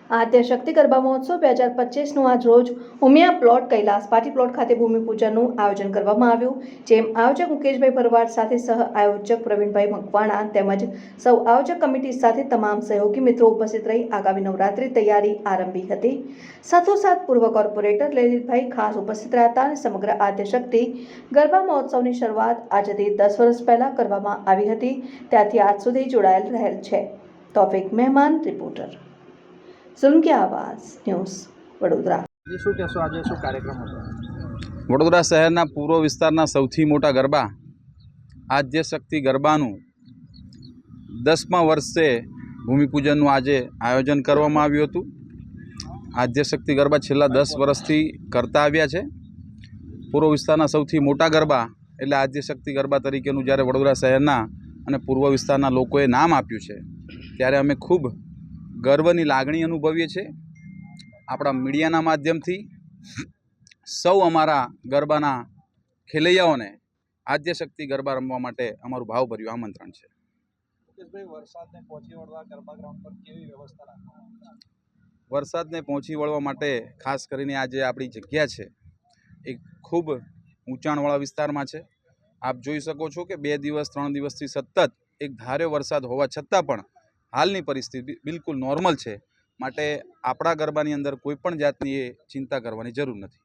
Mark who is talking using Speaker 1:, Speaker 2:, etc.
Speaker 1: આદ્યશક્તિ ગરબા મહોત્સવ 2025નું આજ રોજ Umiya plot Kailash party plot ખાતે ભૂમિપૂજનનું આયોજન કરવામાં આવ્યું, જેમ આયોજક મુકેશભાઈ ભરવાડ સાથે સહ આયોજક પ્રવીણભાઈ મકવાણા તેમજ સૌ આયોજક કમિટી સાથે તમામ સહયોગી મિત્રો ઉપસ્થિત રહી આગામી નવરાત્રી તૈયારી આરંભી હતી। સાથોસાથ પૂર્વ કોર્પોરેટર લલિતભાઈ ખાસ ઉપસ્થિત રહ્યા હતા અને સમગ્ર આદ્યશક્તિ ગરબા મહોત્સવની શરૂઆત આજથી 10 વર્ષ પહેલા કરવામાં આવી હતી, ત્યારથી આજ સુધી જોડાયેલ રહેલ છે। તૌફિક મહેમાન રિપોર્ટર ઝુમકી આવાજ ન્યૂઝ વડોદરા।
Speaker 2: વડોદરા શહેરના પૂર્વ વિસ્તારના સૌથી મોટા ગરબા આદ્યશક્તિ ગરબાનું 10મા વર્ષે ભૂમિપૂજનનું આજે આયોજન કરવામાં આવ્યું હતું। આદ્યશક્તિ ગરબા છેલ્લા 10 વર્ષથી કરતા આવ્યા છે। પૂર્વ વિસ્તારના સૌથી મોટા ગરબા એટલે આદ્યશક્તિ ગરબા તરીકેનું જ્યારે વડોદરા શહેરના અને પૂર્વ વિસ્તારના લોકોએ નામ આપ્યું છે, ત્યારે અમે ખૂબ ગર્વની લાગણી અનુભવીએ છીએ। આપણા મીડિયાના માધ્યમથી સૌ અમારા ગરબાના ખેલૈયાઓને આદ્યશક્તિ ગરબા રમવા માટે અમારું ભાવભર્યું આમંત્રણ છે। વરસાદને પહોંચી વળવા માટે ખાસ કરીને આજે આપણી જગ્યા છે એ ખૂબ ઊંચાણવાળા વિસ્તારમાં છે। આપ જોઈ શકો છો કે 2 દિવસ 3 દિવસથી સતત એક ધાર્યો વરસાદ હોવા છતાં પણ હાલની પરિસ્થિતિ બિલકુલ નોર્મલ છે, માટે આપણા ગરબાની અંદર કોઈ પણ જાતની એ ચિંતા કરવાની જરૂર નથી।